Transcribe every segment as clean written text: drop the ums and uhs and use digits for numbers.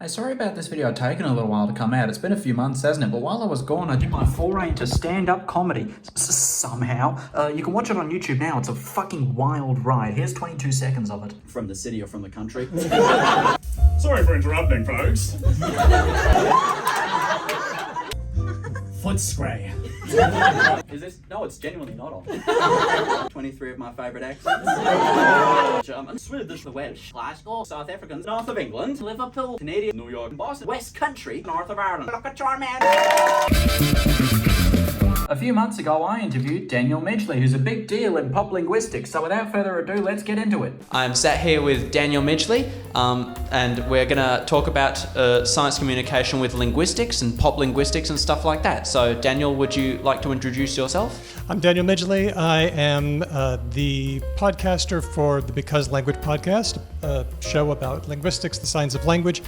Hey, sorry about this video taking a little while to come out. It's been a few months, hasn't it? But while I was gone, I did my foray into stand-up comedy. Somehow. You can watch it on YouTube now. It's a fucking wild ride. Here's 22 seconds of it. From the city or from the country. Sorry for interrupting, folks. Footscray. Is this? No, it's genuinely not on. 23 of my favourite accents. German, Swedish, the Welsh, Glasgow, South Africans, North of England, Liverpool, Canadian, New York, Boston, West Country, North of Ireland. Look at your man. A few months ago, I interviewed Daniel Midgley, who's a big deal in pop linguistics. So without further ado, let's get into it. I'm sat here with Daniel Midgley, and we're going to talk about science communication with linguistics and pop linguistics and stuff like that. So Daniel, would you like to introduce yourself? I'm Daniel Midgley. I am the podcaster for the Because Language podcast, a show about linguistics, the science of language.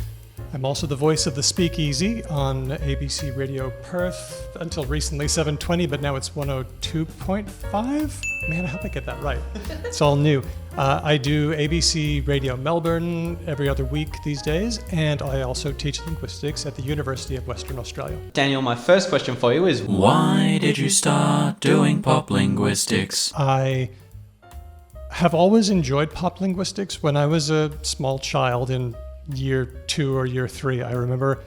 I'm also the voice of the Speakeasy on ABC Radio Perth, until recently 720, but now it's 102.5. Man, I hope I get that right. It's all new. I do ABC Radio Melbourne every other week these days, and I also teach linguistics at the University of Western Australia. Daniel, my first question for you is, why did you start doing pop linguistics? I have always enjoyed pop linguistics. When I was a small child in year 2 or year 3, I remember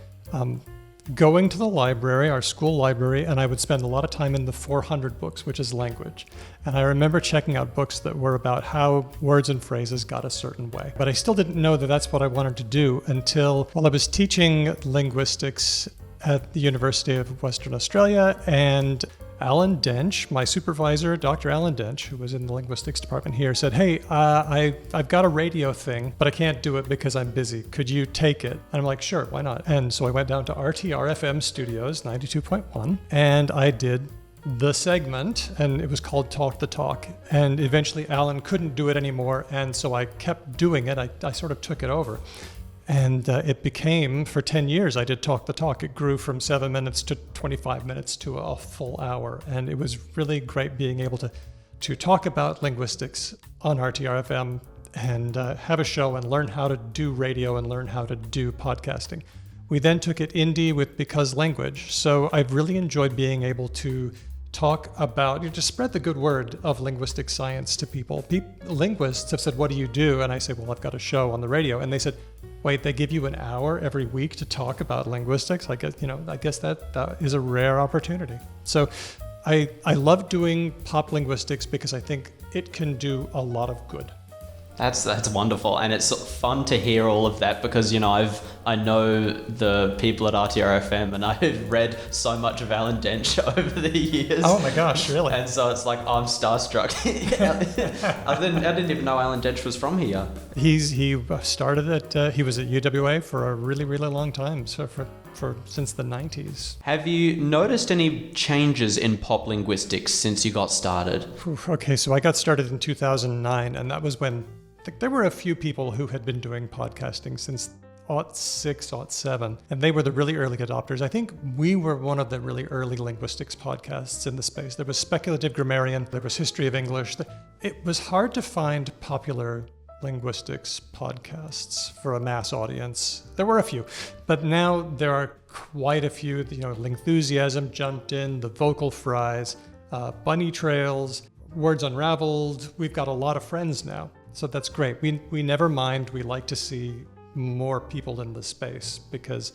going to the library, our school library, and I would spend a lot of time in the 400 books, which is language. And I remember checking out books that were about how words and phrases got a certain way. But I still didn't know that that's what I wanted to do until, I was teaching linguistics at the University of Western Australia, and Alan Dench, my supervisor, Dr. Alan Dench, who was in the linguistics department here, said, hey, I've got a radio thing, but I can't do it because I'm busy. Could you take it? And I'm like, sure, why not? And so I went down to RTR-FM Studios, 92.1, and I did the segment, and it was called Talk the Talk. And eventually Alan couldn't do it anymore, and so I kept doing it. I sort of took it over. And it became, for 10 years, I did Talk the Talk. It grew from 7 minutes to 25 minutes to a full hour. And it was really great being able to talk about linguistics on RTR-FM and have a show and learn how to do radio and learn how to do podcasting. We then took it indie with Because Language. So I've really enjoyed being able to talk about, to spread the good word of linguistic science to people. Linguists have said, what do you do? And I say, well, I've got a show on the radio. And they said, wait, they give you an hour every week to talk about linguistics? I guess that is a rare opportunity. So I love doing pop linguistics because I think it can do a lot of good. That's wonderful, and it's fun to hear all of that because I know the people at RTR-FM, and I've read so much of Alan Dench over the years. Oh my gosh, really? And so it's like I'm starstruck. I didn't even know Alan Dench was from here. He started he was at UWA for a really, really long time, so since the 90s. Have you noticed any changes in pop linguistics since you got started? Okay, so I got started in 2009, and that was when there were a few people who had been doing podcasting since '06, '07, and they were the really early adopters. I think we were one of the really early linguistics podcasts in the space. There was Speculative Grammarian, there was History of English. It was hard to find popular linguistics podcasts for a mass audience. There were a few, but now there are quite a few. Lingthusiasm jumped in, the Vocal Fries, Bunny Trails, Words Unraveled. We've got a lot of friends now, so that's great. We never mind. We like to see more people in the space because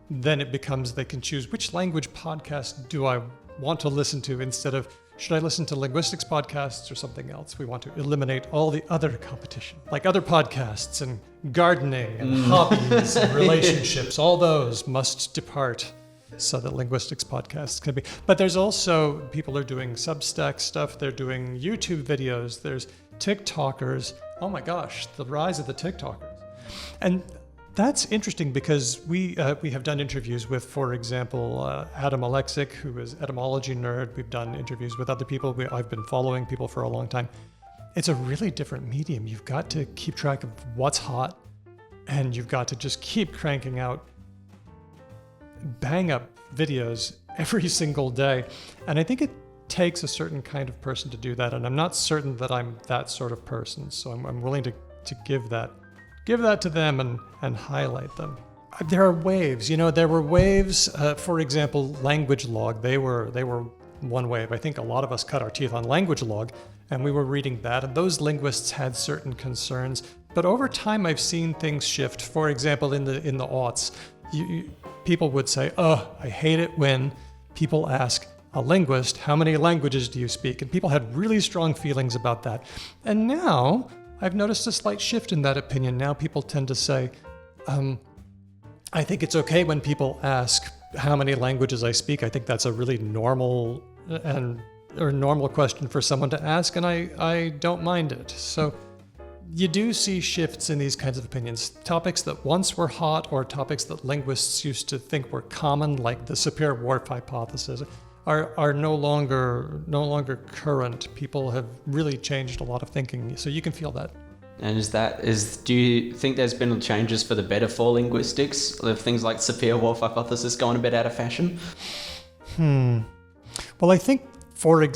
then it becomes they can choose which language podcast do I want to listen to instead of should I listen to linguistics podcasts or something else? We want to eliminate all the other competition, like other podcasts and gardening and hobbies and relationships. All those must depart so that linguistics podcasts can be. But there's also people are doing Substack stuff. They're doing YouTube videos. There's TikTokers. Oh my gosh, the rise of the TikTokers. And that's interesting because we have done interviews with, for example, Adam Alexic, who is etymology nerd. We've done interviews with other people. I've been following people for a long time. It's a really different medium. You've got to keep track of what's hot, and you've got to just keep cranking out bang up videos every single day. And I think it takes a certain kind of person to do that. And I'm not certain that I'm that sort of person. So I'm willing to give that to them and highlight them. There are waves. There were waves. For example, language log. They were one wave. I think a lot of us cut our teeth on language log, and we were reading that. And those linguists had certain concerns. But over time, I've seen things shift. For example, in the aughts, people would say, I hate it when people ask a linguist, how many languages do you speak? And people had really strong feelings about that. And now I've noticed a slight shift in that opinion. Now people tend to say, I think it's okay when people ask how many languages I speak. I think that's a really normal question for someone to ask, and I don't mind it. So you do see shifts in these kinds of opinions. Topics that once were hot, or topics that linguists used to think were common, like the superior word hypothesis, are no longer current. People have really changed a lot of thinking, so you can feel that. And do you think there's been changes for the better for linguistics? Have things like superior word hypothesis gone a bit out of fashion? Well, I think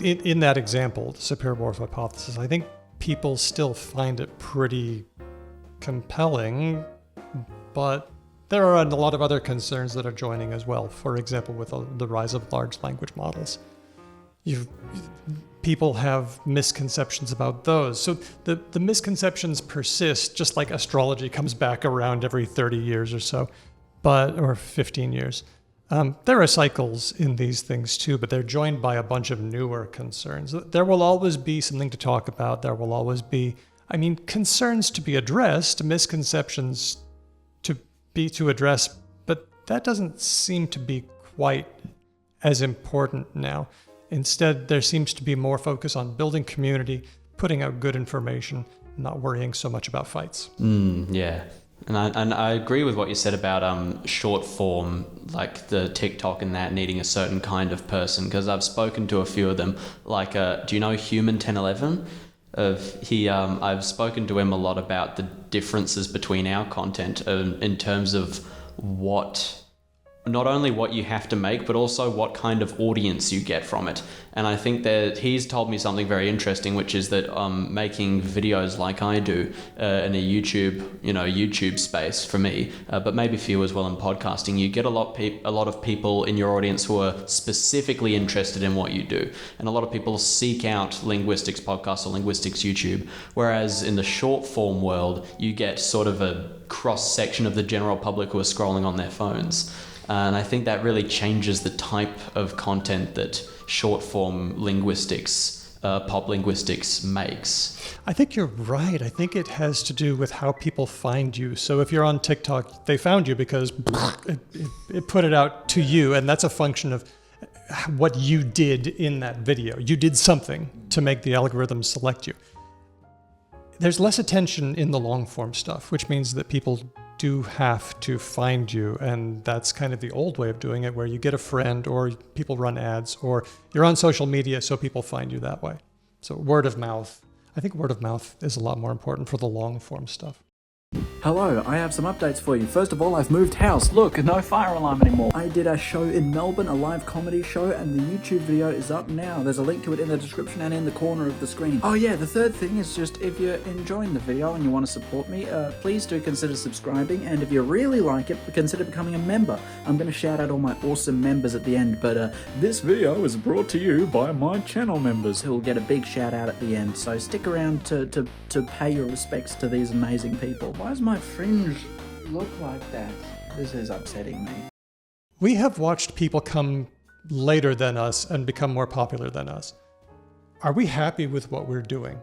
in that example, the superior word hypothesis, I think people still find it pretty compelling, but there are a lot of other concerns that are joining as well. For example, with the rise of large language models. People have misconceptions about those. So the misconceptions persist, just like astrology comes back around every 30 years or so, or 15 years. There are cycles in these things too, but they're joined by a bunch of newer concerns. There will always be something to talk about. There will always be, concerns to be addressed, misconceptions to address, but that doesn't seem to be quite as important now. Instead, there seems to be more focus on building community, putting out good information, not worrying so much about fights. Yeah. And I agree with what you said about short form, like the TikTok and that needing a certain kind of person, because I've spoken to a few of them. Like, do you know Human 1011? I've spoken to him a lot about the differences between our content in terms of not only what you have to make, but also what kind of audience you get from it. And I think that he's told me something very interesting, which is that making videos like I do in a YouTube space for me, but maybe for you as well in podcasting, you get a lot of people in your audience who are specifically interested in what you do. And a lot of people seek out linguistics podcasts or linguistics YouTube, whereas in the short form world, you get sort of a cross section of the general public who are scrolling on their phones. And I think that really changes the type of content that short form linguistics, pop linguistics makes. I think you're right. I think it has to do with how people find you. So if you're on TikTok, they found you because it put it out to you, and that's a function of what you did in that video. You did something to make the algorithm select you. There's less attention in the long form stuff, which means that people do have to find you, and that's kind of the old way of doing it, where you get a friend or people run ads or you're on social media so people find you that way. So word of mouth. I think word of mouth is a lot more important for the long form stuff. Hello, I have some updates for you. First of all, I've moved house. Look, no fire alarm anymore. I did a show in Melbourne, a live comedy show, and the YouTube video is up now. There's a link to it in the description and in the corner of the screen. Oh yeah, the third thing is just if you're enjoying the video and you want to support me, please do consider subscribing, and if you really like it, consider becoming a member. I'm going to shout out all my awesome members at the end, but this video is brought to you by my channel members, who will get a big shout out at the end, so stick around to pay your respects to these amazing people. Why does my fringe look like that? This is upsetting me. We have watched people come later than us and become more popular than us. Are we happy with what we're doing?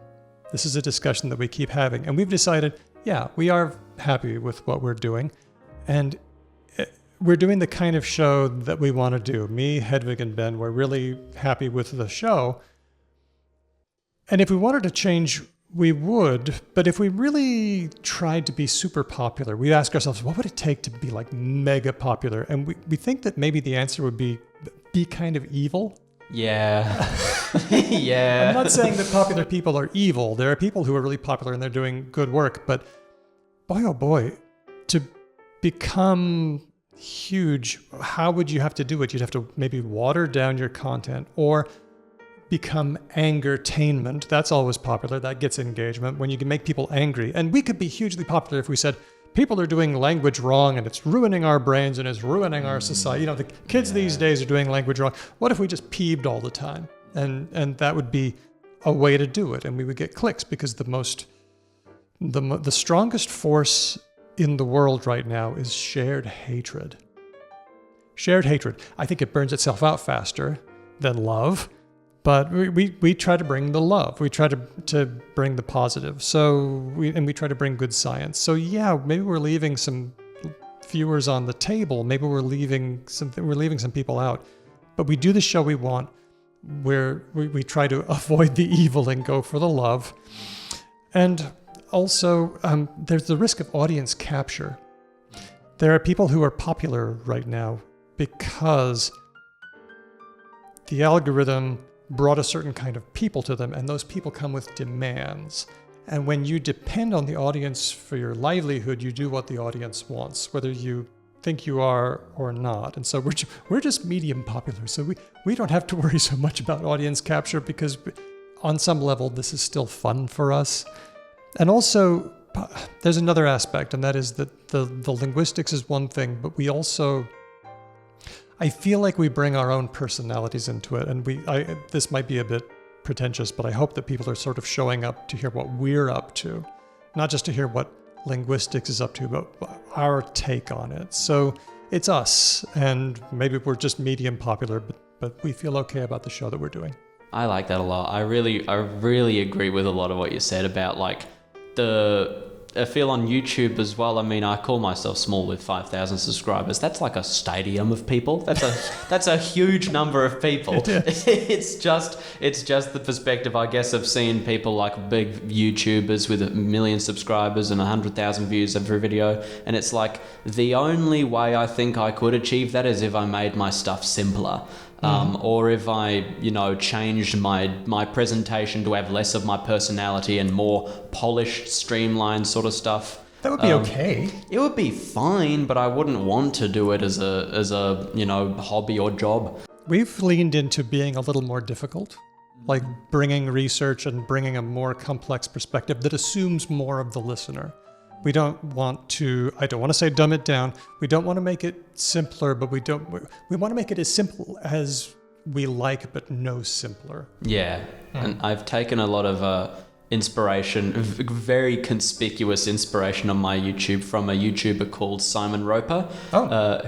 This is a discussion that we keep having, and we've decided, yeah, we are happy with what we're doing, and we're doing the kind of show that we want to do. Me, Hedvig, and Ben, we're really happy with the show, and if we wanted to change, we would, but if we really tried to be super popular, we ask ourselves, what would it take to be like mega popular? And we think that maybe the answer would be kind of evil. Yeah. Yeah. I'm not saying that popular people are evil. There are people who are really popular and they're doing good work, but boy, oh boy, to become huge, how would you have to do it? You'd have to maybe water down your content or become angertainment. That's always popular. That gets engagement when you can make people angry. And we could be hugely popular if we said, people are doing language wrong and it's ruining our brains and it's ruining our society. The kids these days are doing language wrong. What if we just peeved all the time? And that would be a way to do it. And we would get clicks because the strongest force in the world right now is shared hatred. Shared hatred. I think it burns itself out faster than love, but we try to bring the love. We try to bring the positive. We try to bring good science. So yeah, maybe we're leaving some viewers on the table. Maybe we're leaving some people out. But we do the show we want, where we try to avoid the evil and go for the love. And also, there's the risk of audience capture. There are people who are popular right now because the algorithm brought a certain kind of people to them, and those people come with demands. And when you depend on the audience for your livelihood, you do what the audience wants, whether you think you are or not. And so we're just medium popular, so we don't have to worry so much about audience capture, because on some level this is still fun for us. And also there's another aspect, and that is that the linguistics is one thing, but we also, I feel like we bring our own personalities into it. And this might be a bit pretentious, but I hope that people are sort of showing up to hear what we're up to, not just to hear what linguistics is up to, but our take on it. So it's us, and maybe we're just medium popular, but we feel okay about the show that we're doing. I like that a lot. I really agree with a lot of what you said about like I feel on YouTube as well. I mean, I call myself small with 5,000 subscribers. That's like a stadium of people. That's a huge number of people. It's just the perspective, I guess, of seeing people like big YouTubers with 1 million subscribers and 100,000 views every video. And it's like the only way I think I could achieve that is if I made my stuff simpler. Or if I, changed my presentation to have less of my personality and more polished, streamlined sort of stuff. That would be okay. It would be fine, but I wouldn't want to do it as a hobby or job. We've leaned into being a little more difficult, like bringing research and bringing a more complex perspective that assumes more of the listener. I don't want to say dumb it down. We don't want to make it simpler, but we want to make it as simple as we like, but no simpler. Yeah. And I've taken a lot of inspiration, very conspicuous inspiration on my YouTube from a YouTuber called Simon Roper,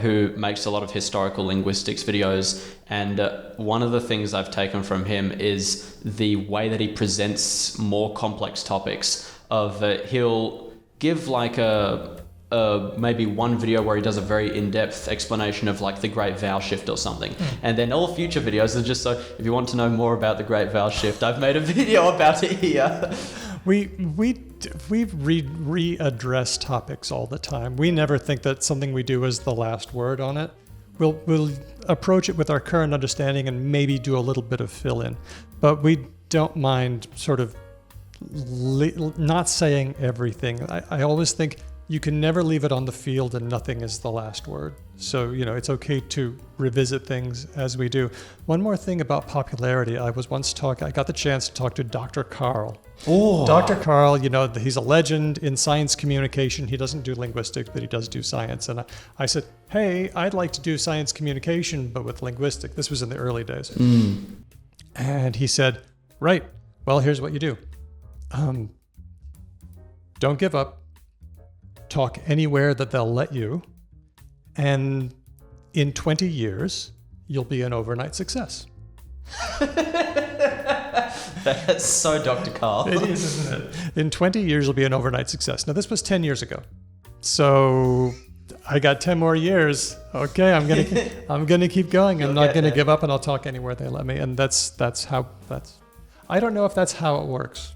who makes a lot of historical linguistics videos. And one of the things I've taken from him is the way that he presents more complex topics. He'll give like maybe one video where he does a very in-depth explanation of like the Great Vowel Shift or something. And then all future videos are just so, if you want to know more about the Great Vowel Shift, I've made a video about it here. We readdress topics all the time. We never think that something we do is the last word on it. We'll approach it with our current understanding and maybe do a little bit of fill-in. But we don't mind sort of not saying everything. I always think you can never leave it on the field and nothing is the last word. So, it's okay to revisit things as we do. One more thing about popularity. I got the chance to talk to Dr. Carl. Oh. Dr. Carl, he's a legend in science communication. He doesn't do linguistics, but he does do science. And I said, hey, I'd like to do science communication, but with linguistics. This was in the early days. And he said, right, well, here's what you do. Don't give up. Talk anywhere that they'll let you. And in 20 years, you'll be an overnight success. That's so Dr. Carl. It is, isn't it? In 20 years, you'll be an overnight success. Now, this was 10 years ago. So I got 10 more years. Okay, I'm gonna keep going. I'm not gonna give up, and I'll talk anywhere they let me. And that's how. I don't know if that's how it works.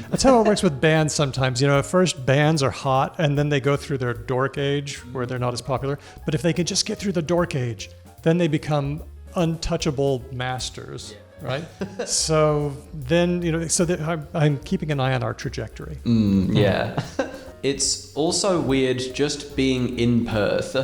That's how it works with bands sometimes. At first bands are hot and then they go through their dork age where they're not as popular. But if they can just get through the dork age, then they become untouchable masters, right? So then, I'm keeping an eye on our trajectory. Yeah. It's also weird just being in Perth,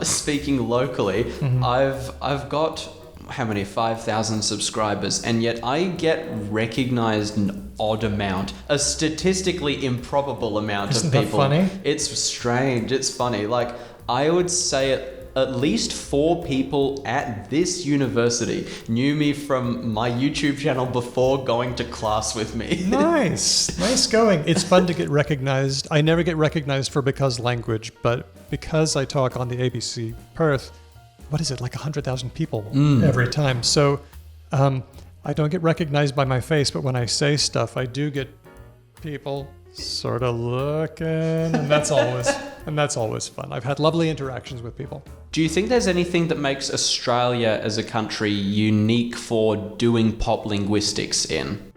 speaking locally. I've got how many, 5,000 subscribers, and yet I get recognized an odd amount, a statistically improbable amount Isn't of that people. funny? It's strange. It's funny. Like, I would say at least 4 people at this university knew me from my YouTube channel before going to class with me. Nice going. It's fun to get recognized. I never get recognized for Because language, but because I talk on the ABC Perth, what is it, like 100,000 people every time. So I don't get recognized by my face, but when I say stuff, I do get people sort of looking, and that's always fun. I've had lovely interactions with people. Do you think there's anything that makes Australia as a country unique for doing pop linguistics in?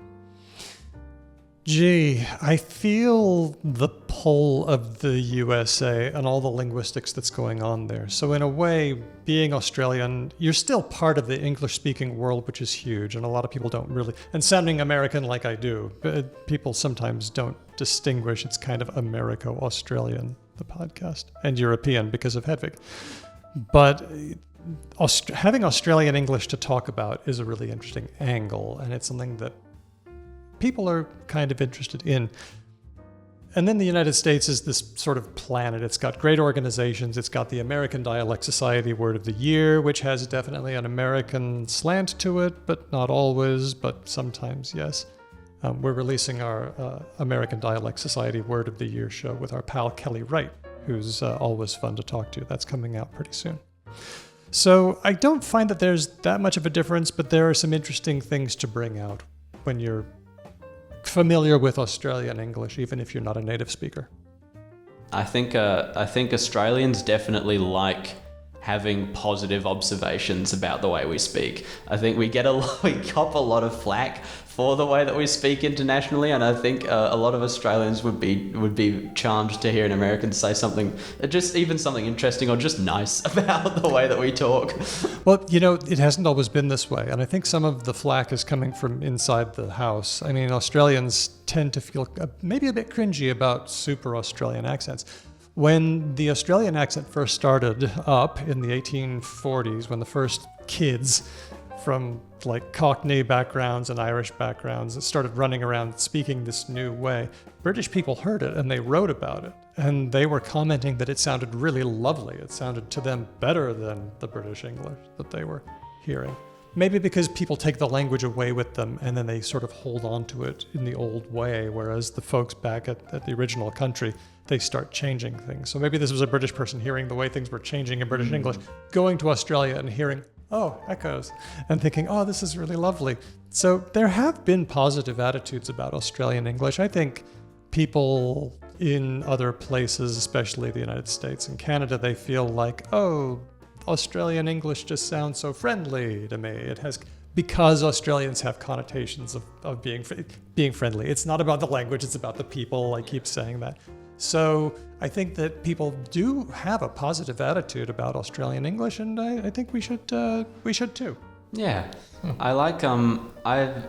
Gee, I feel the pull of the USA and all the linguistics that's going on there. So in a way, being Australian, you're still part of the English-speaking world, which is huge, and a lot of people don't really, and sounding American like I do, but people sometimes don't distinguish. It's kind of Americo-Australian, the podcast, and European because of Hedvig. But having Australian English to talk about is a really interesting angle, and it's something that people are kind of interested in. And then the United States is this sort of planet. It's got great organizations. It's got the American Dialect Society Word of the Year, which has definitely an American slant to it, but not always, but sometimes, yes. We're releasing our American Dialect Society Word of the Year show with our pal Kelly Wright, who's always fun to talk to. That's coming out pretty soon. So I don't find that there's that much of a difference, but there are some interesting things to bring out when you're familiar with Australian English, even if you're not a native speaker. I think Australians definitely like having positive observations about the way we speak. I think we cop a lot of flack for the way that we speak internationally, and I think a lot of Australians would be charmed to hear an American say something, just even something interesting or just nice about the way that we talk. Well, it hasn't always been this way, and I think some of the flack is coming from inside the house. I mean, Australians tend to feel maybe a bit cringy about super Australian accents. When the Australian accent first started up in the 1840s, when the first kids from like Cockney backgrounds and Irish backgrounds started running around speaking this new way, British people heard it and they wrote about it. And they were commenting that it sounded really lovely. It sounded to them better than the British English that they were hearing. Maybe because people take the language away with them and then they sort of hold on to it in the old way, whereas the folks back at the original country, they start changing things. So maybe this was a British person hearing the way things were changing in British English, going to Australia and hearing, oh, echoes, and thinking, oh, this is really lovely. So there have been positive attitudes about Australian English. I think people in other places, especially the United States and Canada, they feel like, oh, Australian English just sounds so friendly to me. It has, because Australians have connotations of being friendly. It's not about the language, it's about the people. I keep saying that. So I think that people do have a positive attitude about Australian English, and I think we should too. Yeah, I like I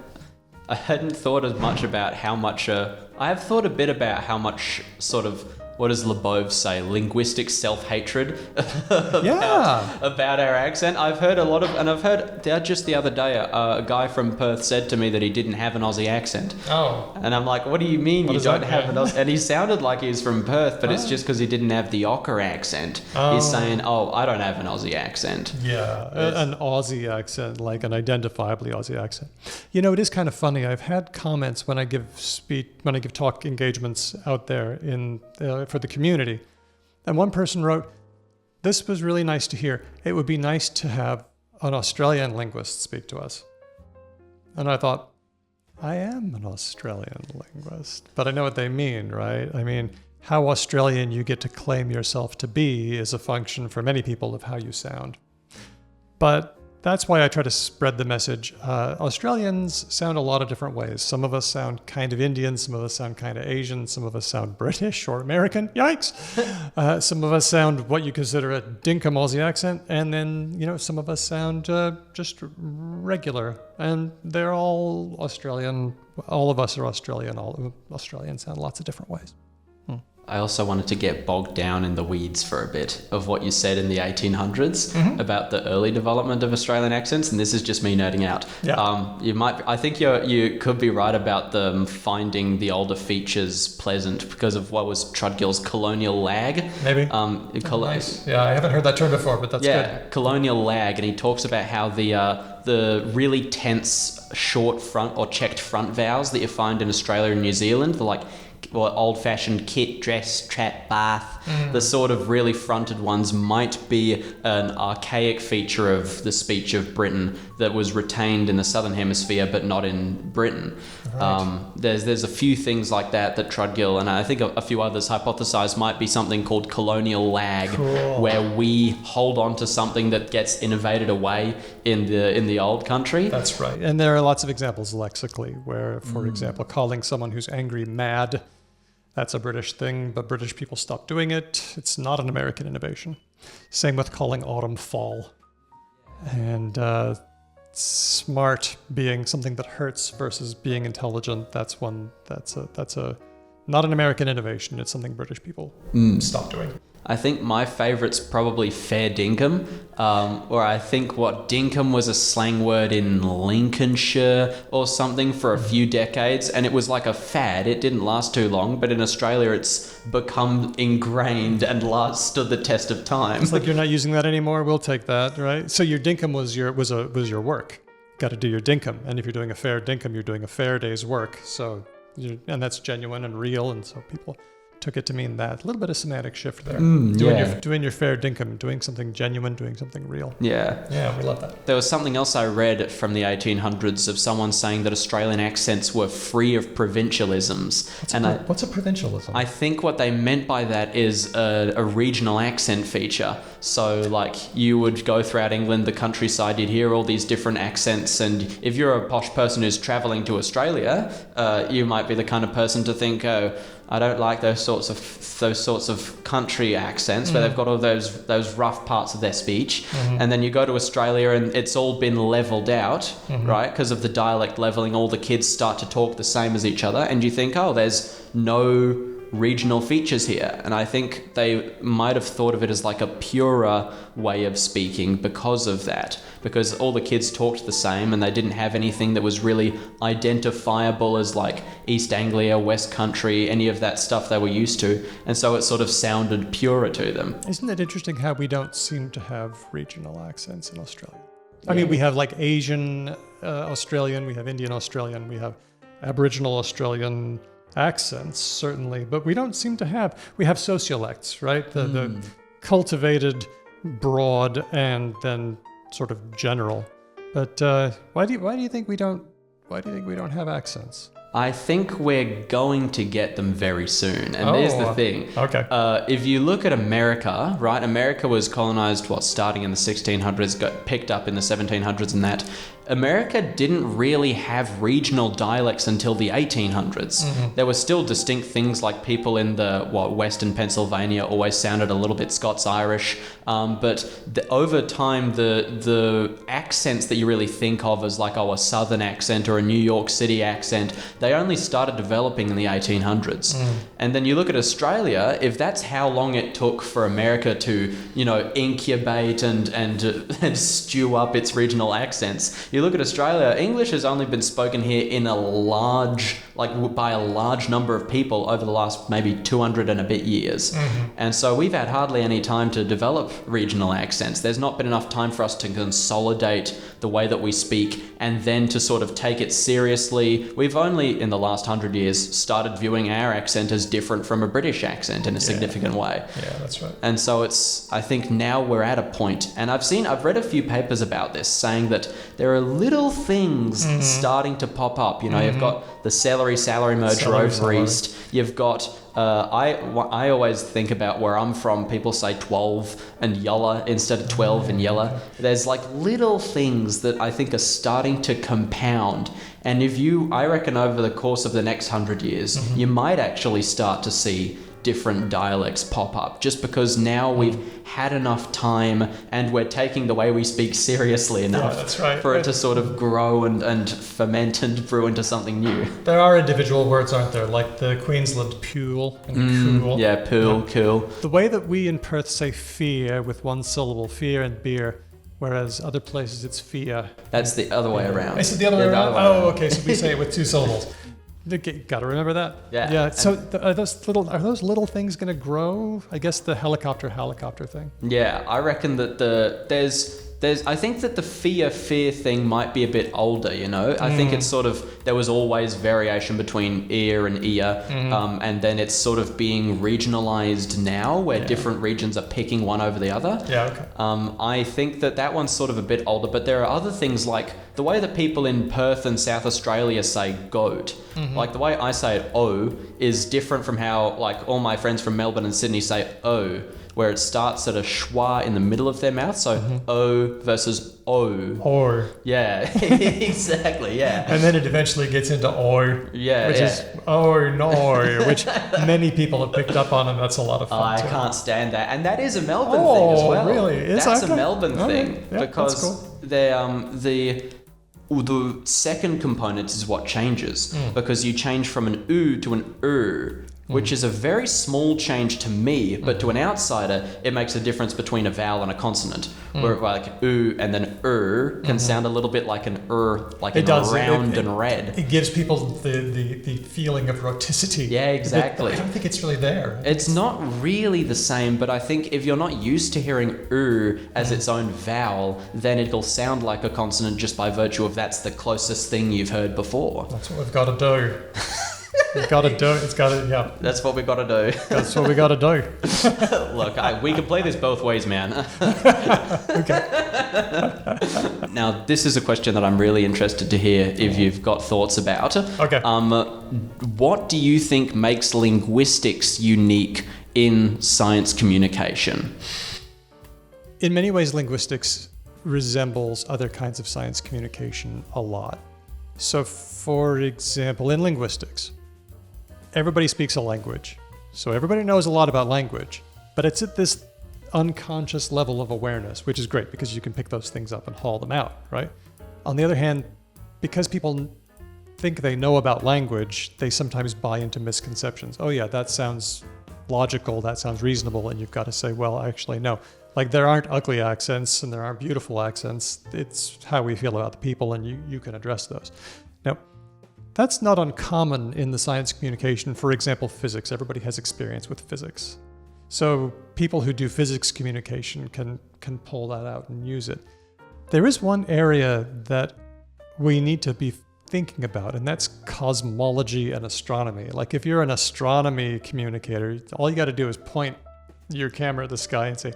hadn't thought as much about how much. I have thought a bit about how much sort of, what does Lebov say? Linguistic self-hatred about our accent. I've heard a lot of, and I've heard just the other day, a guy from Perth said to me that he didn't have an Aussie accent. Oh. And I'm like, what do you mean you don't have an Aussie? And he sounded like he was from Perth, but it's just because he didn't have the ochre accent. He's saying, oh, I don't have an Aussie accent. Yeah, an Aussie accent, like an identifiably Aussie accent. It is kind of funny. I've had comments when I give talk engagements out there for the community. And one person wrote, this was really nice to hear. It would be nice to have an Australian linguist speak to us. And I thought, I am an Australian linguist, but I know what they mean, right? I mean, how Australian you get to claim yourself to be is a function for many people of how you sound. But that's why I try to spread the message. Australians sound a lot of different ways. Some of us sound kind of Indian, some of us sound kind of Asian, some of us sound British or American, yikes! Some of us sound what you consider a dinkum Aussie accent, and then, some of us sound just regular. And they're all Australian. All of us are Australian. All Australians sound lots of different ways. I also wanted to get bogged down in the weeds for a bit of what you said in the 1800s about the early development of Australian accents, and this is just me nerding out. Yeah. I think you could be right about them finding the older features pleasant because of what was Trudgill's colonial lag. Maybe. Nice. Yeah, I haven't heard that term before, but that's good. Colonial lag, and he talks about how the really tense short front or checked front vowels that you find in Australia and New Zealand, the like old-fashioned kit, dress, chat, bath, the sort of really fronted ones might be an archaic feature of the speech of Britain that was retained in the Southern Hemisphere but not in Britain. Right. There's a few things like that Trudgill and I think a few others hypothesize might be something called colonial lag, where we hold on to something that gets innovated away in the old country. That's right. And there are lots of examples lexically where, for example, calling someone who's angry mad, that's a British thing, but British people stopped doing it. It's not an American innovation. Same with calling autumn fall. And smart being something that hurts versus being intelligent, that's a not an American innovation. It's something British people stopped doing. I think my favourite's probably fair dinkum, or I think what dinkum was a slang word in Lincolnshire or something for a few decades, and it was like a fad. It didn't last too long, but in Australia it's become ingrained and stood the test of time. It's like you're not using that anymore. We'll take that, right? So your dinkum was your work. Got to do your dinkum, and if you're doing a fair dinkum, you're doing a fair day's work. So, and that's genuine and real, and so people took it to mean that. A little bit of semantic shift there. Doing your fair dinkum, doing something genuine, doing something real. Yeah, we love that. There was something else I read from the 1800s of someone saying that Australian accents were free of provincialisms. What's a provincialism? I think what they meant by that is a regional accent feature. So like you would go throughout England, the countryside, you'd hear all these different accents, and if you're a posh person who's travelling to Australia, you might be the kind of person to think, oh, I don't like those sorts of country accents where they've got all those rough parts of their speech, and then you go to Australia and it's all been leveled out, right? Because of the dialect leveling, all the kids start to talk the same as each other, and you think, oh, there's no regional features here. And I think they might have thought of it as like a purer way of speaking because of that, because all the kids talked the same and they didn't have anything that was really identifiable as like East Anglia, West Country, any of that stuff they were used to, and so it sort of sounded purer to them. Isn't it interesting how we don't seem to have regional accents in Australia? I mean, we have like Asian Australian, we have Indian Australian, we have Aboriginal Australian accents, certainly, but we don't seem to have. We have sociolects, right? The cultivated, broad, and then sort of general. But why do you think we don't? Why do you think we don't have accents? I think we're going to get them very soon. And there's the thing. Okay. If you look at America, right? America was colonized, starting in the 1600s, got picked up in the 1700s and that. America didn't really have regional dialects until the 1800s. There were still distinct things like people in the Western Pennsylvania always sounded a little bit Scots-Irish, but over time the accents that you really think of as like a Southern accent or a New York City accent, they only started developing in the 1800s. And then you look at Australia, if that's how long it took for America to, incubate and stew up its regional accents, you look at Australia, English has only been spoken here in by a large number of people over the last maybe 200 and a bit years. And so we've had hardly any time to develop regional accents. There's not been enough time for us to consolidate the way that we speak and then to sort of take it seriously. We've only, in the last 100 years, started viewing our accent as different from a British accent in a significant way. Yeah, that's right. And so I think now we're at a point, and I've read a few papers about this saying that there are little things starting to pop up. You've got the salary merger over East. You've got I always think about where I'm from. People say 12 and Yulla instead of 12 and Yella. There's like little things that I think are starting to compound. And I reckon over the course of the next 100 years, you might actually start to see different dialects pop up, just because now we've had enough time and we're taking the way we speak seriously enough that's right. for it to sort of grow and ferment and brew into something new. There are individual words, aren't there? Like the Queensland pool and cool. Yeah, pool, cool. The way that we in Perth say fear with one syllable, fear and beer, whereas other places it's fear. That's the other way around. Is it the other way Yeah, around? the other way Oh, okay. So we say it with two syllables. Got to remember that. Yeah. Yeah. So are those little things going to grow? I guess the helicopter thing. Yeah, I reckon that there's I think that the fear thing might be a bit older, you know? I think it's sort of, there was always variation between ear and ear, and then it's sort of being regionalized now, where different regions are picking one over the other. Yeah, okay. I think that one's sort of a bit older, but there are other things like the way that people in Perth and South Australia say goat. Like the way I say it, O, is different from how like all my friends from Melbourne and Sydney say O, where it starts at a schwa in the middle of their mouth. So O versus O. Or. Yeah, exactly, yeah. And then it eventually gets into or. Yeah, which is or nor, which many people have picked up on, and that's a lot of fun. I too. can't stand that. And that is a Melbourne thing as well. Really? Is That's okay. a Melbourne Okay. thing. Yeah, because that's cool. the second component is what changes, because you change from an oo to an which is a very small change to me, but to an outsider, it makes a difference between a vowel and a consonant. Where like oo and then can sound a little bit like an like It does. round and red. It gives people the feeling of roticity. Yeah, exactly. I don't think it's really there. It's not really the same, but I think if you're not used to hearing as its own vowel, then it'll sound like a consonant just by virtue of that's the closest thing you've heard before. That's what we've got to do. We've got to do. It's got to. Yeah. That's what we got to do. That's what we got to do. Look, we can play this both ways, man. Okay. Now, this is a question that I'm really interested to hear if you've got thoughts about. Okay. What do you think makes linguistics unique in science communication? In many ways, linguistics resembles other kinds of science communication a lot. So, for example, in linguistics, everybody speaks a language. So everybody knows a lot about language, but it's at this unconscious level of awareness, which is great because you can pick those things up and haul them out, right? On the other hand, because people think they know about language, they sometimes buy into misconceptions. Oh yeah, that sounds logical, that sounds reasonable, and you've got to say, well, actually, no. Like there aren't ugly accents and there aren't beautiful accents. It's how we feel about the people, and you can address those. Now, that's not uncommon in the science communication. For example, physics. Everybody has experience with physics. So people who do physics communication can pull that out and use it. There is one area that we need to be thinking about, and that's cosmology and astronomy. Like if you're an astronomy communicator, all you got to do is point your camera at the sky and say,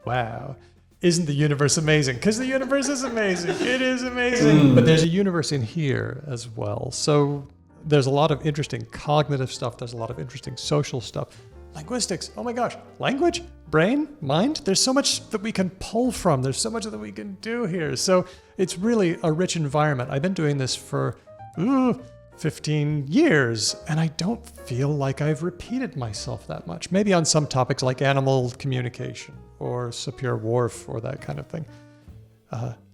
wow, isn't the universe amazing? Because the universe is amazing. It is amazing. But there's a universe in here as well. So there's a lot of interesting cognitive stuff. There's a lot of interesting social stuff. Linguistics. Oh my gosh. Language? Brain? Mind? There's so much that we can pull from. There's so much that we can do here. So it's really a rich environment. I've been doing this for 15 years, and I don't feel like I've repeated myself that much. Maybe on some topics like animal communication or Sapir-Whorf or that kind of thing.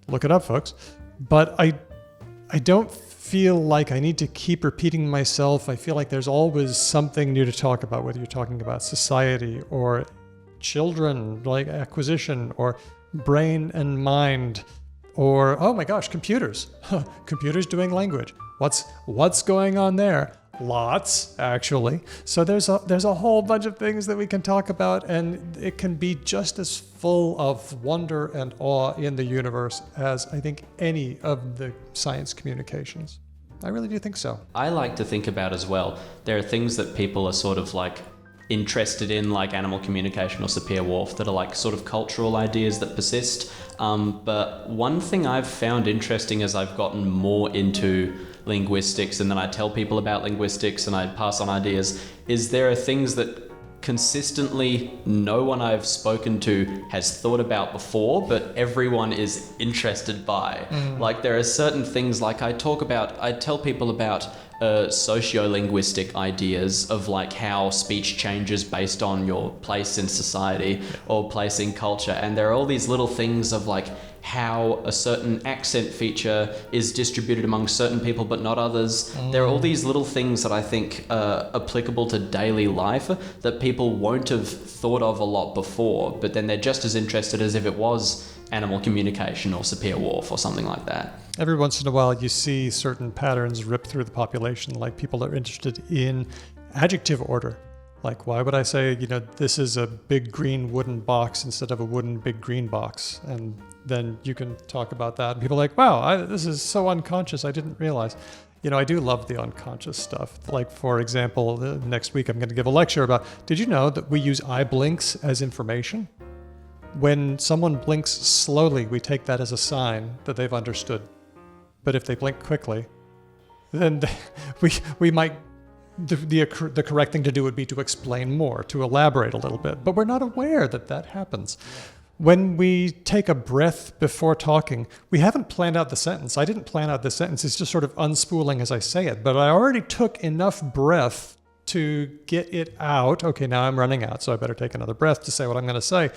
Look it up, folks. But I don't feel like I need to keep repeating myself. I feel like there's always something new to talk about, whether you're talking about society or children, like acquisition, or brain and mind, or, oh my gosh, computers. Computers doing language. What's going on there? Lots, actually. So there's a whole bunch of things that we can talk about, and it can be just as full of wonder and awe in the universe as I think any of the science communications. I really do think so. I like to think about as well, there are things that people are sort of like interested in, like animal communication or Sapir-Whorf, that are like sort of cultural ideas that persist. But one thing I've found interesting as I've gotten more into linguistics, and then I tell people about linguistics and I pass on ideas, is there are things that consistently no one I've spoken to has thought about before, but everyone is interested by. Like there are certain things, like I tell people about sociolinguistic ideas of like how speech changes based on your place in society or place in culture. And there are all these little things of like how a certain accent feature is distributed among certain people but not others. There are all these little things that I think are applicable to daily life that people won't have thought of a lot before, but then they're just as interested as if it was animal communication or Sapir Whorf or something like that. Every once in a while, you see certain patterns rip through the population, like people are interested in adjective order. Like, why would I say, this is a big green wooden box instead of a wooden big green box? And then you can talk about that. And people are like, wow, this is so unconscious. I didn't realize. I do love the unconscious stuff. Like, for example, next week I'm going to give a lecture about, did you know that we use eye blinks as information? When someone blinks slowly, we take that as a sign that they've understood. But if they blink quickly, then we might, the correct thing to do would be to explain more, to elaborate a little bit. But we're not aware that happens. When we take a breath before talking, we haven't planned out the sentence. I didn't plan out the sentence. It's just sort of unspooling as I say it. But I already took enough breath to get it out. Okay, now I'm running out, so I better take another breath to say what I'm going to say.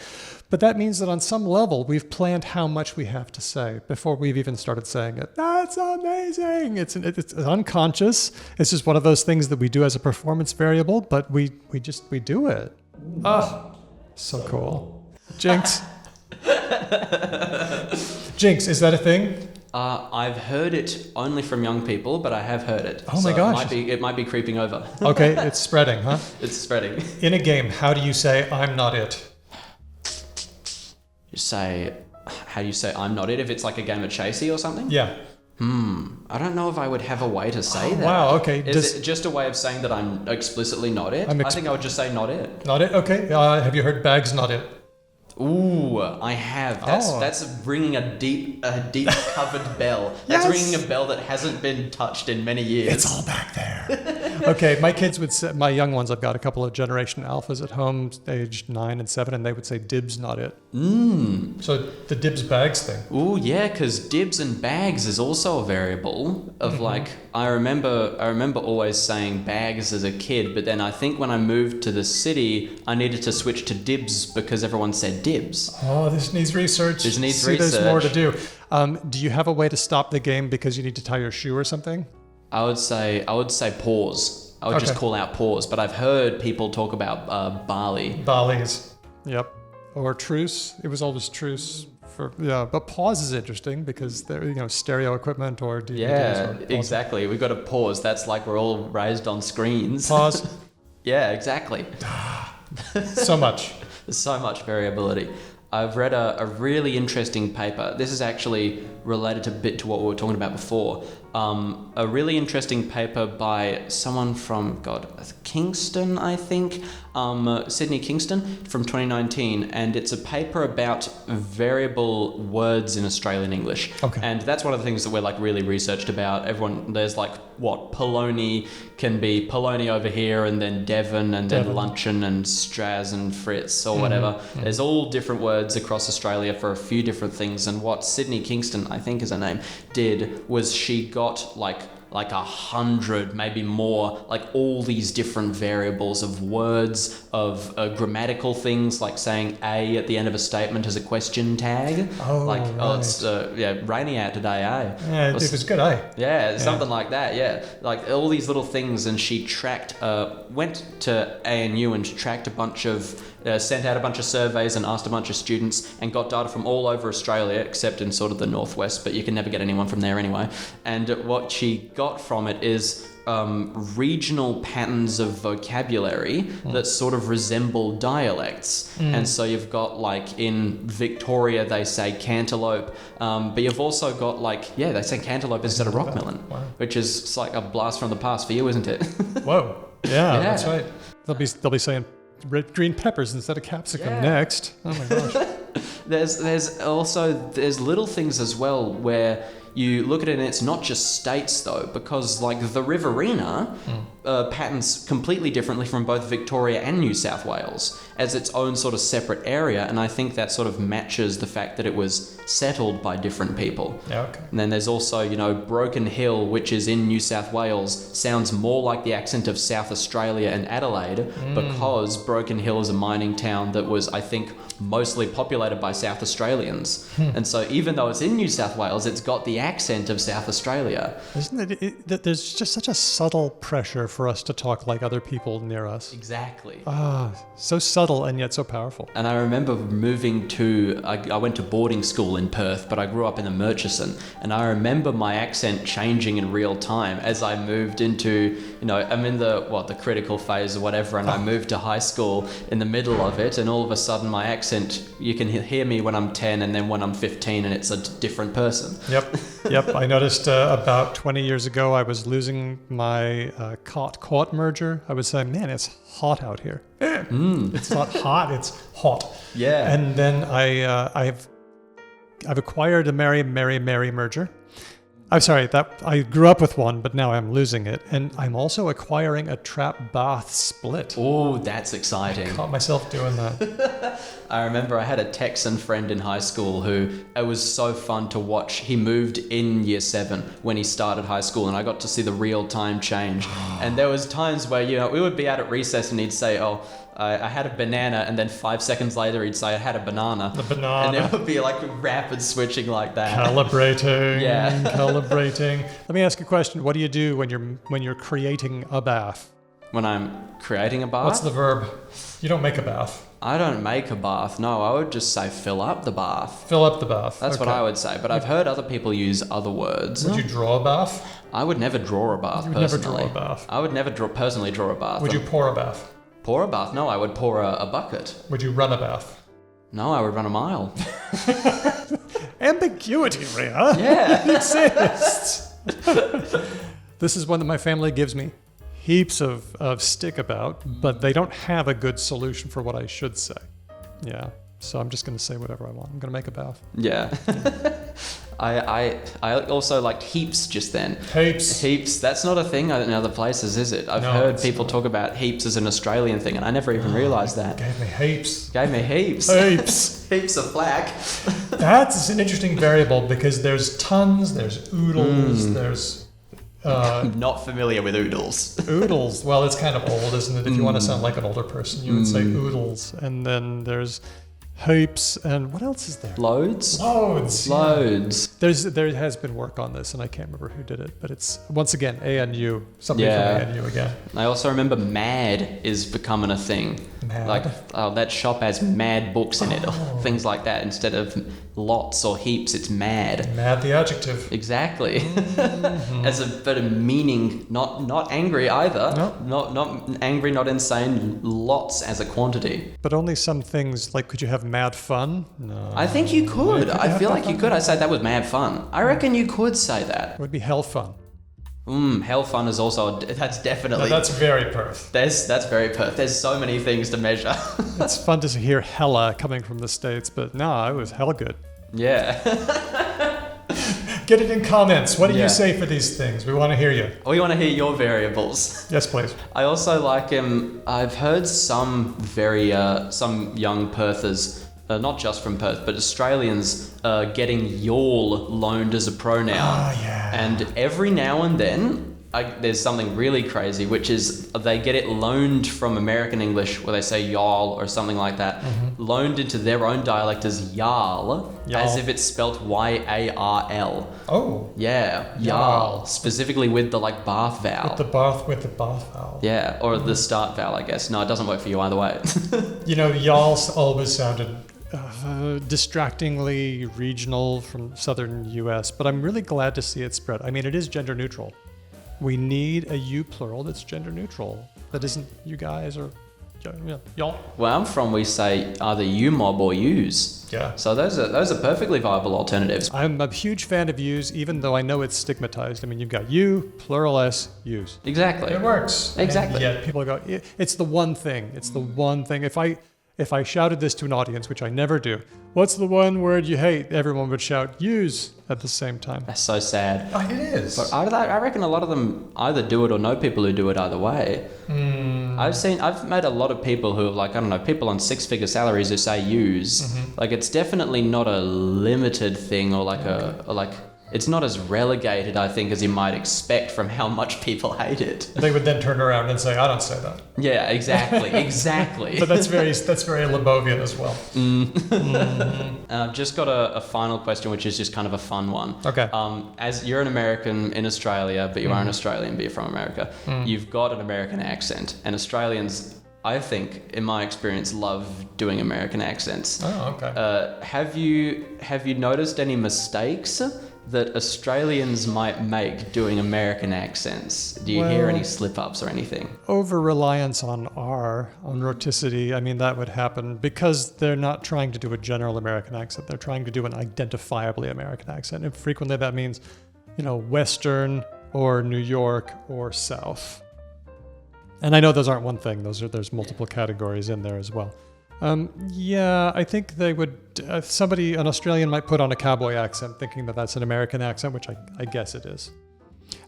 But that means that on some level, we've planned how much we have to say before we've even started saying it. That's amazing. It's unconscious. It's just one of those things that we do as a performance variable, but we do it. Oh, so cool. Jinx. Jinx, is that a thing? I've heard it only from young people, but I have heard it. Oh my gosh. It might be creeping over. Okay, it's spreading, huh? It's spreading. In a game, how do you say, I'm not it? How do you say I'm not it if it's like a game of chasey or something? Yeah. I don't know if I would have a way to say that. Wow, okay. Is it just a way of saying that I'm explicitly not it? I think I would just say not it. Not it? Okay. Have you heard bags not it? Ooh, I have. That's ringing a deep covered bell. That's ringing a bell that hasn't been touched in many years. It's all back there. Okay, my kids would say, my young ones, I've got a couple of Generation Alphas at home, aged 9 and 7, and they would say dibs not it. So the dibs bags thing. Ooh, yeah, because dibs and bags is also a variable of like, I remember always saying bags as a kid, but then I think when I moved to the city, I needed to switch to dibs because everyone said dibs. Oh, this needs research. There's more to do. Do you have a way to stop the game because you need to tie your shoe or something? I would say pause. I would just call out pause, but I've heard people talk about barley. Barley's, yep. Or truce. It was always truce. But pause is interesting because they're, stereo equipment or DVDs. Yeah, exactly. We've got to pause. That's like we're all raised on screens. Pause. Yeah, exactly. So much. There's so much variability. I've read a really interesting paper. This is actually related a bit to what we were talking about before. A really interesting paper by someone from, Kingston, I think. Sydney Kingston from 2019. And it's a paper about variable words in Australian English. Okay. And that's one of the things that we're like really researched about. There's like, Polony can be Polony over here and then Devon and then luncheon and Straz and Fritz or whatever. There's all different words across Australia for a few different things. And what Sydney Kingston, I think is her name, did was she got like 100, maybe more, like all these different variables of words, of grammatical things, like saying a at the end of a statement as a question tag. It's rainy out today, eh? Yeah, it was good, eh? Yeah, something like that, yeah. Like all these little things, and she went to ANU and tracked a bunch of, sent out a bunch of surveys and asked a bunch of students and got data from all over Australia, except in sort of the northwest, but you can never get anyone from there anyway. And what she got from it is regional patterns of vocabulary that sort of resemble dialects. And so you've got like in Victoria they say cantaloupe, but you've also got they say cantaloupe instead of rockmelon, which is like a blast from the past for you, isn't it? Whoa, yeah, that's right. They'll be saying red green peppers instead of capsicum next. Oh my gosh. There's little things as well where you look at it and it's not just states though, because like the Riverina patterns completely differently from both Victoria and New South Wales as its own sort of separate area, and I think that sort of matches the fact that it was settled by different people. Yeah, okay. And then there's also, you know, Broken Hill, which is in New South Wales, sounds more like the accent of South Australia and Adelaide because Broken Hill is a mining town that was, I think, mostly populated by South Australians. And so even though it's in New South Wales, it's got the accent of South Australia. Isn't it that there's just such a subtle pressure for us to talk like other people near us? Exactly. So subtle and yet so powerful. And I remember moving to, I went to boarding school in Perth, but I grew up in the Murchison. And I remember my accent changing in real time as I moved into, you know, I'm in the critical phase or whatever, and I moved to high school in the middle of it, and all of a sudden my accent, you can hear me when I'm 10 and then when I'm 15 and it's a different person. Yep. I noticed about 20 years ago I was losing my caught merger. I was saying, man, it's hot out here. It's not hot, it's hot. Yeah. And then I've acquired a Mary merger. I'm sorry, that I grew up with one, but now I'm losing it. And I'm also acquiring a trap bath split. Oh, that's exciting. Caught myself doing that. I remember I had a Texan friend in high school who it was so fun to watch. He moved in year 7 when he started high school, and I got to see the real time change. And there was times where, you know, we would be out at recess and he'd say, oh, I had a banana, and then 5 seconds later he'd say I had a banana. The banana. And it would be like rapid switching like that. Calibrating. Yeah. Calibrating. Let me ask you a question. What do you do when you're creating a bath? When I'm creating a bath? What's the verb? You don't make a bath. I don't make a bath. No, I would just say fill up the bath. Fill up the bath. That's what I would say, but I've heard other people use other words. Would you draw a bath? I would never draw a bath, You would personally. never draw a bath. I would never personally draw a bath. Would you pour a bath? Pour a bath? No, I would pour a bucket. Would you run a bath? No, I would run a mile. Ambiguity, Rhea. Yeah. Exists. This is one that my family gives me heaps of stick about, but they don't have a good solution for what I should say. Yeah. So I'm just going to say whatever I want. I'm going to make a bath. Yeah. I also liked heaps just then. Heaps. Heaps. That's not a thing in other places, is it? I've heard people talk about heaps as an Australian thing, and I never even realised that. Gave me heaps. Gave me heaps. Heaps. Heaps of flack. That's an interesting variable because there's tons, there's oodles, there's... Not familiar with oodles. Oodles. Well, it's kind of old, isn't it? If you want to sound like an older person, you would say oodles. And then there's heaps, and what else is there? Loads? Loads. Loads. There has been work on this, and I can't remember who did it, but it's, once again, ANU. Somebody from ANU again. I also remember mad is becoming a thing. Mad? Like, that shop has mad books in it, or things like that. Instead of lots or heaps, it's mad. Mad, the adjective. Exactly. As a bit of meaning, not angry either. No. Not angry, not insane. Lots as a quantity. But only some things, like could you have mad fun? No. I think you could. I feel like you could. I'd say that was mad fun. I reckon you could say that. It would be hell fun. Hell fun is also, that's definitely... No, that's very Perth. That's very Perth. There's so many things to measure. It's fun to hear hella coming from the States, but no, it was hell good. Yeah. Get it in comments. What do you say for these things? We want to hear you. We want to hear your variables. Yes, please. I also like I've heard some some young Perthers, not just from Perth, but Australians getting y'all loaned as a pronoun. Oh, yeah. And every now and then, there's something really crazy, which is they get it loaned from American English, where they say y'all or something like that, loaned into their own dialect as y'all, as if it's spelt Y-A-R-L. Oh. Yeah, y'all. Specifically with the bath vowel. With the bath vowel. Yeah, or the start vowel, I guess. No, it doesn't work for you either way. You know, y'all always sounded distractingly regional from southern US, but I'm really glad to see it spread. I mean, it is gender neutral. We need a you plural that's gender neutral. That isn't you guys or y'all. Where I'm from, we say either you mob or yous. Yeah. So those are perfectly viable alternatives. I'm a huge fan of yous, even though I know it's stigmatized. I mean, you've got you, plural S, yous. Exactly. It works. Exactly. And yet people go, it's the one thing. It's the one thing. if I shouted this to an audience, which I never do, what's the one word you hate? Everyone would shout use at the same time. That's so sad. Oh, it is. But I reckon a lot of them either do it or know people who do it either way. I've met a lot of people who, like, I don't know, people on 6-figure salaries who say use. Like, it's definitely not a limited thing or like it's not as relegated, I think, as you might expect from how much people hate it. They would then turn around and say, I don't say that. Yeah, exactly. But that's very Lebovian as well. I've just got a final question, which is just kind of a fun one. Okay. As you're an American in Australia, but you are an Australian, but you're from America, you've got an American accent. And Australians, I think, in my experience, love doing American accents. Oh, okay. Have you noticed any mistakes that Australians might make doing American accents? Do you hear any slip-ups or anything? Over-reliance on R, on rhoticity, I mean, that would happen because they're not trying to do a general American accent. They're trying to do an identifiably American accent. And frequently that means, Western or New York or South. And I know those aren't one thing. There's multiple categories in there as well. I think they would, an Australian might put on a cowboy accent thinking that that's an American accent, which I guess it is.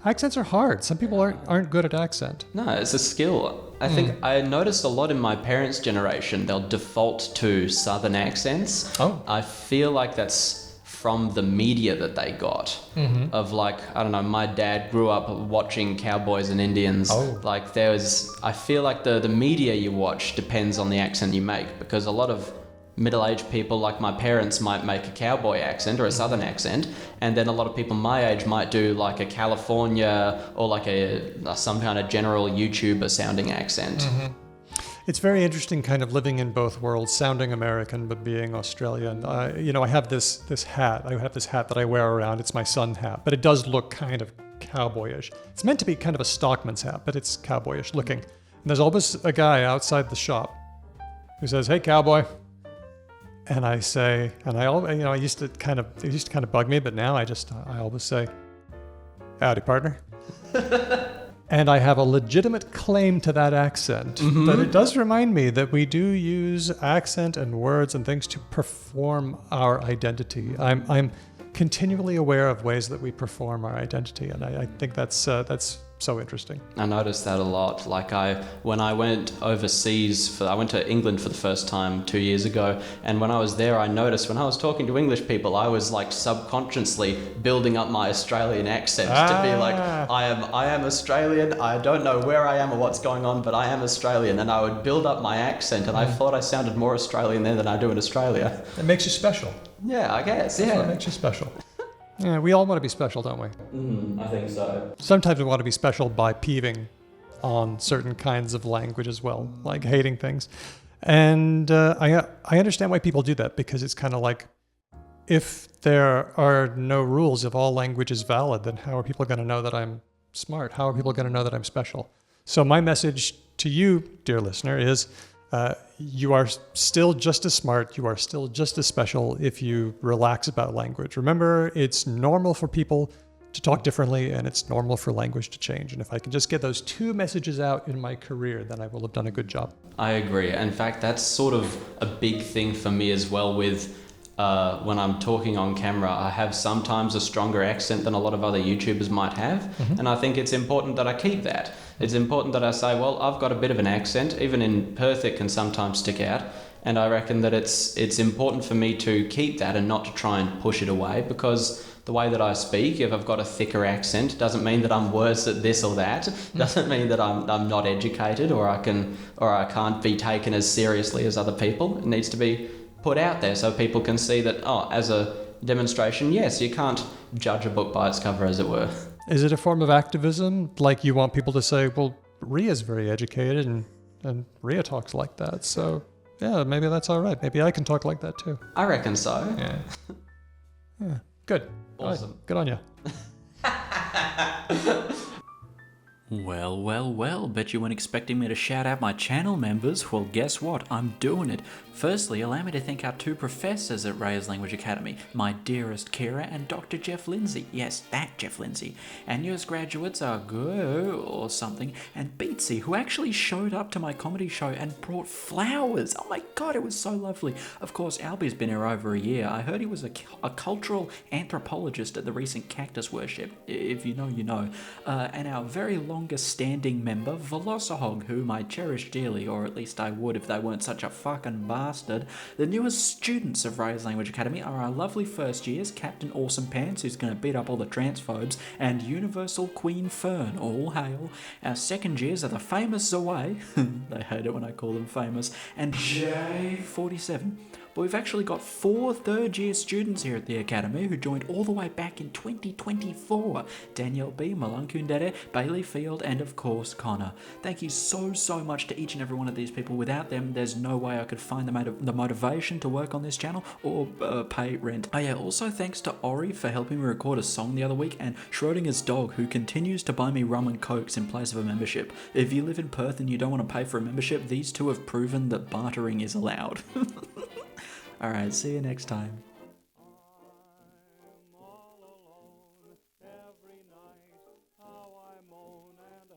Accents are hard. Some people aren't good at accent. No, it's a skill. I think I noticed a lot in my parents' generation, they'll default to Southern accents. Oh. I feel like that's from the media that they got of, like, I don't know, my dad grew up watching cowboys and Indians. Like, I feel like the media you watch depends on the accent you make, because a lot of middle-aged people like my parents might make a cowboy accent or a Southern accent, and then a lot of people my age might do like a California or like some kind of general YouTuber sounding accent. It's very interesting kind of living in both worlds, sounding American but being Australian. I have this hat. I have this hat that I wear around. It's my sun hat, but it does look kind of cowboyish. It's meant to be kind of a stockman's hat, but it's cowboyish looking. And there's always a guy outside the shop who says, "Hey, cowboy." And I say, it used to kind of bug me, but now I always say, "Howdy, partner." And I have a legitimate claim to that accent, but it does remind me that we do use accent and words and things to perform our identity. I'm continually aware of ways that we perform our identity, and I think that's so interesting. I noticed that a lot. Like when I went overseas, I went to England for the first time 2 years ago, and when I was there, I noticed when I was talking to English people, I was like subconsciously building up my Australian accent to be like, I am Australian. I don't know where I am or what's going on, but I am Australian, and I would build up my accent, and I thought I sounded more Australian there than I do in Australia. It makes you special. Yeah, I guess. It makes you special. Yeah, we all want to be special, don't we? I think so. Sometimes we want to be special by peeving on certain kinds of language as well, like hating things. And I understand why people do that, because it's kind of like, if there are no rules, if all language is valid, then how are people going to know that I'm smart? How are people going to know that I'm special? So my message to you, dear listener, is you are still just as smart, you are still just as special if you relax about language. Remember, it's normal for people to talk differently, and it's normal for language to change. And if I can just get those two messages out in my career, then I will have done a good job. I agree. In fact, that's sort of a big thing for me as well with when I'm talking on camera. I have sometimes a stronger accent than a lot of other YouTubers might have, and I think it's important that I keep that. It's important that I say, well, I've got a bit of an accent, even in Perth it can sometimes stick out, and I reckon that it's important for me to keep that and not to try and push it away, because the way that I speak, if I've got a thicker accent, doesn't mean that I'm worse at this or that. Doesn't mean that I'm not educated or I can't be taken as seriously as other people. It needs to be put out there so people can see that, as a demonstration, yes, you can't judge a book by its cover, as it were. Is it a form of activism? Like, you want people to say, well, Ria's very educated and Ria talks like that, so yeah, maybe that's all right. Maybe I can talk like that too. I reckon so. Yeah. Good. Awesome. Right. Good on you. Well, well, well, bet you weren't expecting me to shout out my channel members. Well, guess what? I'm doing it. Firstly, allow me to thank our two professors at Ray's Language Academy, my dearest Kira and Dr. Jeff Lindsay. Yes, that Jeff Lindsay. And yours graduates are Go or something, and Beatsy, who actually showed up to my comedy show and brought flowers. Oh my god, it was so lovely. Of course, Albie's been here over a year. I heard he was a cultural anthropologist at the recent cactus worship. If you know, you know. And our very longest standing member, Velocihog, whom I cherish dearly, or at least I would if they weren't such a fucking bastard. The newest students of Ray's Language Academy are our lovely first years, Captain Awesome Pants, who's going to beat up all the transphobes, and Universal Queen Fern, all hail. Our second years are the famous Zaway, they hate it when I call them famous, and J47. But we've actually got 4 third-year students here at the Academy who joined all the way back in 2024. Daniel B, Malankundere, Bailey Field, and of course Connor. Thank you so much to each and every one of these people. Without them, there's no way I could find the motivation to work on this channel or pay rent. Oh yeah, also thanks to Ori for helping me record a song the other week, and Schrodinger's dog, who continues to buy me rum and cokes in place of a membership. If you live in Perth and you don't want to pay for a membership, these two have proven that bartering is allowed. Alright, see you next time.